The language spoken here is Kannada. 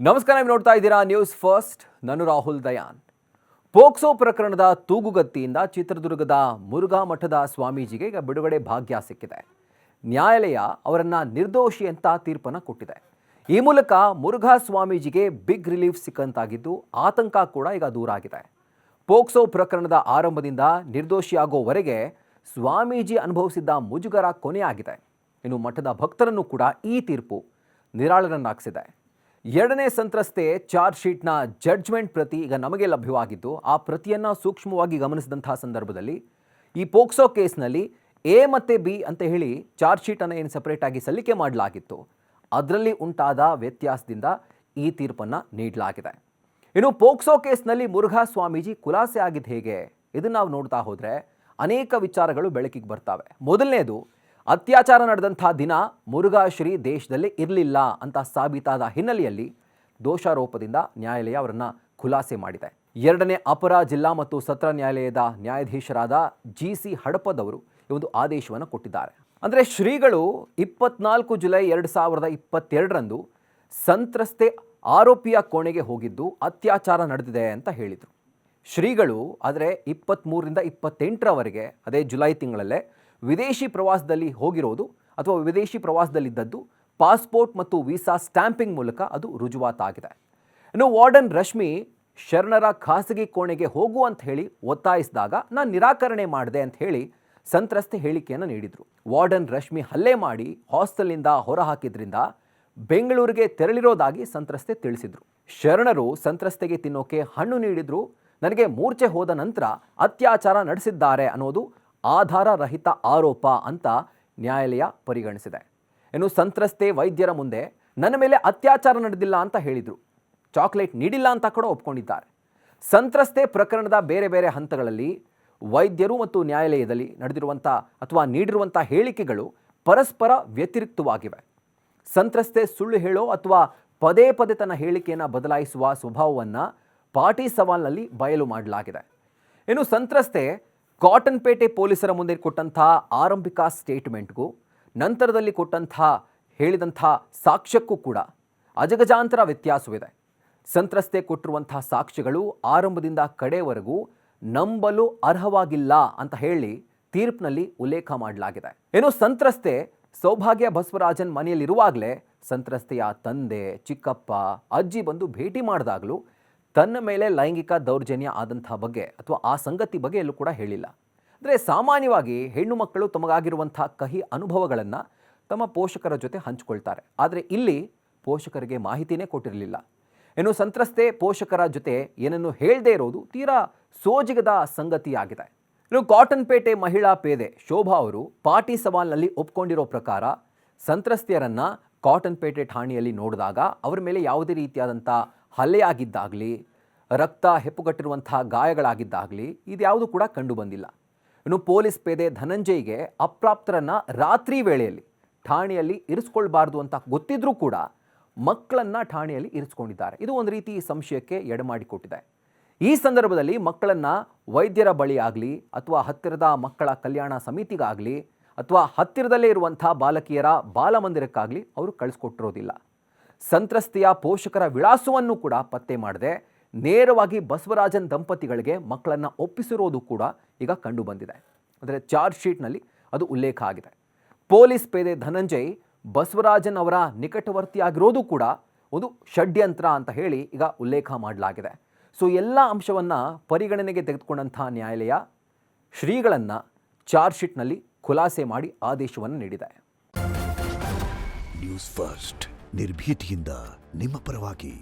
ನಮಸ್ಕಾರ, ನೀವು ನೋಡ್ತಾ ಇದ್ದೀರಾ ನ್ಯೂಸ್ ಫಸ್ಟ್. ನಾನು ರಾಹುಲ್ ದಯಾನ್. ಪೋಕ್ಸೋ ಪ್ರಕರಣದ ತೂಗುಗತ್ತಿಯಿಂದ ಚಿತ್ರದುರ್ಗದ ಮುರುಘಾ ಮಠದ ಸ್ವಾಮೀಜಿಗೆ ಈಗ ಬಿಡುಗಡೆ ಭಾಗ್ಯ ಸಿಕ್ಕಿದೆ. ನ್ಯಾಯಾಲಯ ಅವರನ್ನ ನಿರ್ದೋಷಿ ಅಂತ ತೀರ್ಪನ್ನು ಕೊಟ್ಟಿದೆ. ಈ ಮೂಲಕ ಮುರುಘಾ ಸ್ವಾಮೀಜಿಗೆ ಬಿಗ್ ರಿಲೀಫ್ ಸಿಕ್ಕಂತಾಗಿದ್ದು ಆತಂಕ ಕೂಡ ಈಗ ದೂರ ಆಗಿದೆ. ಪೋಕ್ಸೋ ಪ್ರಕರಣದ ಆರಂಭದಿಂದ ನಿರ್ದೋಷಿಯಾಗೋವರೆಗೆ ಸ್ವಾಮೀಜಿ ಅನುಭವಿಸಿದ್ದ ಮುಜುಗರ ಕೊನೆಯಾಗಿದೆ. ಇನ್ನು ಮಠದ ಭಕ್ತರನ್ನು ಕೂಡ ಈ ತೀರ್ಪು ನಿರಾಳರನ್ನಾಗಿಸಿದೆ. ಎರಡನೇ ಸಂತ್ರಸ್ತೆ ಚಾರ್ಜ್ ಶೀಟ್ನ ಜಡ್ಜ್ಮೆಂಟ್ ಪ್ರತಿ ಈಗ ನಮಗೆ ಲಭ್ಯವಾಗಿದ್ದು, ಆ ಪ್ರತಿಯನ್ನು ಸೂಕ್ಷ್ಮವಾಗಿ ಗಮನಿಸಿದಂತಹ ಸಂದರ್ಭದಲ್ಲಿ ಈ ಪೋಕ್ಸೋ ಕೇಸ್ನಲ್ಲಿ ಎ ಮತ್ತು ಬಿ ಅಂತ ಹೇಳಿ ಚಾರ್ಜ್ ಶೀಟನ್ನು ಏನು ಸಪರೇಟಾಗಿ ಸಲ್ಲಿಕೆ ಮಾಡಲಾಗಿತ್ತು, ಅದರಲ್ಲಿ ಉಂಟಾದ ವ್ಯತ್ಯಾಸದಿಂದ ಈ ತೀರ್ಪನ್ನು ನೀಡಲಾಗಿದೆ. ಇನ್ನು ಪೋಕ್ಸೋ ಕೇಸ್ನಲ್ಲಿ ಮುರುಘಾ ಸ್ವಾಮೀಜಿ ಖುಲಾಸೆ ಆಗಿದ್ದು ಹೇಗೆ, ಇದನ್ನು ನಾವು ನೋಡ್ತಾ ಹೋದರೆ ಅನೇಕ ವಿಚಾರಗಳು ಬೆಳಕಿಗೆ ಬರ್ತವೆ. ಮೊದಲನೇದು, ಅತ್ಯಾಚಾರ ನಡೆದಂಥ ದಿನ ಮುರುಘಾ ಶ್ರೀ ದೇಶದಲ್ಲಿ ಇರಲಿಲ್ಲ ಅಂತ ಸಾಬೀತಾದ ಹಿನ್ನೆಲೆಯಲ್ಲಿ ದೋಷಾರೋಪದಿಂದ ನ್ಯಾಯಾಲಯ ಅವರನ್ನು ಖುಲಾಸೆ ಮಾಡಿದೆ. ಎರಡನೇ ಅಪರ ಜಿಲ್ಲಾ ಮತ್ತು ಸತ್ರ ನ್ಯಾಯಾಲಯದ ನ್ಯಾಯಾಧೀಶರಾದ GC ಹಡಪದ್ ಅವರು ಈ ಒಂದು ಆದೇಶವನ್ನು ಕೊಟ್ಟಿದ್ದಾರೆ. ಅಂದರೆ ಶ್ರೀಗಳು 24 ಜುಲೈ 2022ರಂದು ಸಂತ್ರಸ್ತೆ ಆರೋಪಿಯ ಕೋಣೆಗೆ ಹೋಗಿದ್ದು ಅತ್ಯಾಚಾರ ನಡೆದಿದೆ ಅಂತ ಹೇಳಿದರು. ಶ್ರೀಗಳು ಆದರೆ 23ರಿಂದ 28ರವರೆಗೆ ಅದೇ ಜುಲೈ ತಿಂಗಳಲ್ಲೇ ವಿದೇಶಿ ಪ್ರವಾಸದಲ್ಲಿ ಹೋಗಿರೋದು ಅಥವಾ ವಿದೇಶಿ ಪ್ರವಾಸದಲ್ಲಿದ್ದದ್ದು ಪಾಸ್ಪೋರ್ಟ್ ಮತ್ತು ವೀಸಾ ಸ್ಟ್ಯಾಂಪಿಂಗ್ ಮೂಲಕ ಅದು ರುಜುವಾತಾಗಿದೆ. ಇನ್ನು ವಾರ್ಡನ್ ರಶ್ಮಿ ಶರಣರ ಖಾಸಗಿ ಕೋಣೆಗೆ ಹೋಗು ಅಂತ ಹೇಳಿ ಒತ್ತಾಯಿಸಿದಾಗ ನಾನು ನಿರಾಕರಣೆ ಮಾಡಿದೆ ಅಂತ ಹೇಳಿ ಸಂತ್ರಸ್ತೆ ಹೇಳಿಕೆಯನ್ನು ನೀಡಿದರು. ವಾರ್ಡನ್ ರಶ್ಮಿ ಹಲ್ಲೆ ಮಾಡಿ ಹಾಸ್ಟೆಲ್ನಿಂದ ಹೊರಹಾಕಿದ್ರಿಂದ ಬೆಂಗಳೂರಿಗೆ ತೆರಳಿರೋದಾಗಿ ಸಂತ್ರಸ್ತೆ ತಿಳಿಸಿದರು. ಶರಣರು ಸಂತ್ರಸ್ತೆಗೆ ತಿನ್ನೋಕೆ ಹಣ್ಣು ನೀಡಿದ್ರು, ನನಗೆ ಮೂರ್ಛೆ ಹೋದ ನಂತರ ಅತ್ಯಾಚಾರ ನಡೆಸಿದ್ದಾರೆ ಅನ್ನೋದು ಆಧಾರರಹಿತ ಆರೋಪ ಅಂತ ನ್ಯಾಯಾಲಯ ಪರಿಗಣಿಸಿದೆ. ಇನ್ನು ಸಂತ್ರಸ್ತೆ ವೈದ್ಯರ ಮುಂದೆ ನನ್ನ ಮೇಲೆ ಅತ್ಯಾಚಾರ ನಡೆದಿಲ್ಲ ಅಂತ ಹೇಳಿದರು, ಚಾಕ್ಲೇಟ್ ನೀಡಿಲ್ಲ ಅಂತ ಕೂಡ ಒಪ್ಕೊಂಡಿದ್ದಾರೆ. ಸಂತ್ರಸ್ತೆ ಪ್ರಕರಣದ ಬೇರೆ ಬೇರೆ ಹಂತಗಳಲ್ಲಿ ವೈದ್ಯರು ಮತ್ತು ನ್ಯಾಯಾಲಯದಲ್ಲಿ ನಡೆದಿರುವಂಥ ಅಥವಾ ನೀಡಿರುವಂಥ ಹೇಳಿಕೆಗಳು ಪರಸ್ಪರ ವ್ಯತಿರಿಕ್ತವಾಗಿವೆ. ಸಂತ್ರಸ್ತೆ ಸುಳ್ಳು ಹೇಳೋ ಅಥವಾ ಪದೇ ಪದೇ ತನ್ನ ಹೇಳಿಕೆಯನ್ನು ಬದಲಾಯಿಸುವ ಸ್ವಭಾವವನ್ನು ಪಾಟಿ ಸವಾಲ್ನಲ್ಲಿ ಬಯಲು ಮಾಡಲಾಗಿದೆ. ಇನ್ನು ಸಂತ್ರಸ್ತೆ ಕಾಟನ್ಪೇಟೆ ಪೊಲೀಸರ ಮುಂದೆ ಕೊಟ್ಟಂಥ ಆರಂಭಿಕ ಸ್ಟೇಟ್ಮೆಂಟ್ಗೂ ನಂತರದಲ್ಲಿ ಹೇಳಿದಂಥ ಸಾಕ್ಷ್ಯಕ್ಕೂ ಕೂಡ ಅಜಗಜಾಂತರ ವ್ಯತ್ಯಾಸವಿದೆ. ಸಂತ್ರಸ್ತೆ ಕೊಟ್ಟಿರುವಂಥ ಸಾಕ್ಷ್ಯಗಳು ಆರಂಭದಿಂದ ಕಡೆಯವರೆಗೂ ನಂಬಲು ಅರ್ಹವಾಗಿಲ್ಲ ಅಂತ ಹೇಳಿ ತೀರ್ಪಿನಲ್ಲಿ ಉಲ್ಲೇಖ ಮಾಡಲಾಗಿದೆ. ಏನು ಸಂತ್ರಸ್ತೆ ಸೌಭಾಗ್ಯ ಬಸವರಾಜನ್ ಮನೆಯಲ್ಲಿರುವಾಗಲೇ ಸಂತ್ರಸ್ತೆಯ ತಂದೆ, ಚಿಕ್ಕಪ್ಪ, ಅಜ್ಜಿ ಬಂದು ಭೇಟಿ ಮಾಡಿದಾಗಲೂ ತನ್ನ ಮೇಲೆ ಲೈಂಗಿಕ ದೌರ್ಜನ್ಯ ಆದಂಥ ಬಗ್ಗೆ ಅಥವಾ ಆ ಸಂಗತಿ ಬಗ್ಗೆ ಎಲ್ಲೂ ಕೂಡ ಹೇಳಿಲ್ಲ. ಅಂದರೆ ಸಾಮಾನ್ಯವಾಗಿ ಹೆಣ್ಣು ಮಕ್ಕಳು ತಮಗಾಗಿರುವಂಥ ಕಹಿ ಅನುಭವಗಳನ್ನು ತಮ್ಮ ಪೋಷಕರ ಜೊತೆ ಹಂಚಿಕೊಳ್ತಾರೆ. ಆದರೆ ಇಲ್ಲಿ ಪೋಷಕರಿಗೆ ಮಾಹಿತಿನೇ ಕೊಟ್ಟಿರಲಿಲ್ಲ. ಇನ್ನು ಸಂತ್ರಸ್ತೆ ಪೋಷಕರ ಜೊತೆ ಏನನ್ನು ಹೇಳದೇ ಇರೋದು ತೀರಾ ಸೋಜಿಗದ ಸಂಗತಿಯಾಗಿದೆ. ಇನ್ನು ಕಾಟನ್ಪೇಟೆ ಮಹಿಳಾ ಪೇದೆ ಶೋಭಾ ಅವರು ಪಾಟಿ ಸವಾಲ್ನಲ್ಲಿ ಒಪ್ಕೊಂಡಿರೋ ಪ್ರಕಾರ ಸಂತ್ರಸ್ತೆಯರನ್ನು ಕಾಟನ್ಪೇಟೆ ಠಾಣೆಯಲ್ಲಿ ನೋಡಿದಾಗ ಅವರ ಮೇಲೆ ಯಾವುದೇ ರೀತಿಯಾದಂಥ ಹಲ್ಲೆಯಾಗಿದ್ದಾಗಲಿ, ರಕ್ತ ಹೆಪ್ಪುಗಟ್ಟಿರುವಂಥ ಗಾಯಗಳಾಗಿದ್ದಾಗಲಿ ಇದ್ಯಾವುದು ಕೂಡ ಕಂಡು ಬಂದಿಲ್ಲ. ಇನ್ನು ಪೊಲೀಸ್ ಪೇದೆ ಧನಂಜಯ್ಗೆ ಅಪ್ರಾಪ್ತರನ್ನು ರಾತ್ರಿ ವೇಳೆಯಲ್ಲಿ ಠಾಣೆಯಲ್ಲಿ ಇರಿಸ್ಕೊಳ್ಬಾರ್ದು ಅಂತ ಗೊತ್ತಿದ್ರೂ ಕೂಡ ಮಕ್ಕಳನ್ನು ಠಾಣೆಯಲ್ಲಿ ಇರಿಸ್ಕೊಂಡಿದ್ದಾರೆ. ಇದು ಒಂದು ರೀತಿ ಸಂಶಯಕ್ಕೆ ಎಡೆಮಾಡಿಕೊಟ್ಟಿದೆ. ಈ ಸಂದರ್ಭದಲ್ಲಿ ಮಕ್ಕಳನ್ನು ವೈದ್ಯರ ಬಳಿ ಆಗಲಿ ಅಥವಾ ಹತ್ತಿರದ ಮಕ್ಕಳ ಕಲ್ಯಾಣ ಸಮಿತಿಗಾಗಲಿ ಅಥವಾ ಹತ್ತಿರದಲ್ಲೇ ಇರುವಂಥ ಬಾಲಕಿಯರ ಬಾಲಮಂದಿರಕ್ಕಾಗಲಿ ಅವರು ಕಳಿಸ್ಕೊಟ್ಟಿರೋದಿಲ್ಲ. ಸಂತ್ರಸ್ತೆಯ ಪೋಷಕರ ವಿಳಾಸವನ್ನು ಕೂಡ ಪತ್ತೆ ಮಾಡದೆ ನೇರವಾಗಿ ಬಸವರಾಜನ್ ದಂಪತಿಗಳಿಗೆ ಮಕ್ಕಳನ್ನು ಒಪ್ಪಿಸಿರೋದು ಕೂಡ ಈಗ ಕಂಡು ಬಂದಿದೆ. ಅಂದರೆ ಚಾರ್ಜ್ ಶೀಟ್ನಲ್ಲಿ ಅದು ಉಲ್ಲೇಖ ಆಗಿದೆ. ಪೊಲೀಸ್ ಪೇದೆ ಧನಂಜಯ್ ಬಸವರಾಜನ್ ಅವರ ನಿಕಟವರ್ತಿಯಾಗಿರೋದು ಕೂಡ ಒಂದು ಷಡ್ಯಂತ್ರ ಅಂತ ಹೇಳಿ ಈಗ ಉಲ್ಲೇಖ ಮಾಡಲಾಗಿದೆ. ಸೊ ಎಲ್ಲ ಅಂಶವನ್ನು ಪರಿಗಣನೆಗೆ ತೆಗೆದುಕೊಂಡಂಥ ನ್ಯಾಯಾಲಯ ಶ್ರೀಗಳನ್ನು ಚಾರ್ಜ್ ಶೀಟ್ನಲ್ಲಿ ಖುಲಾಸೆ ಮಾಡಿ ಆದೇಶವನ್ನು ನೀಡಿದೆ. ನ್ಯೂಸ್ ಫಸ್ಟ್ ನಿರ್ಭೀತಿಯಿಂದ ನಿಮ್ಮ ಪರವಾಗಿ.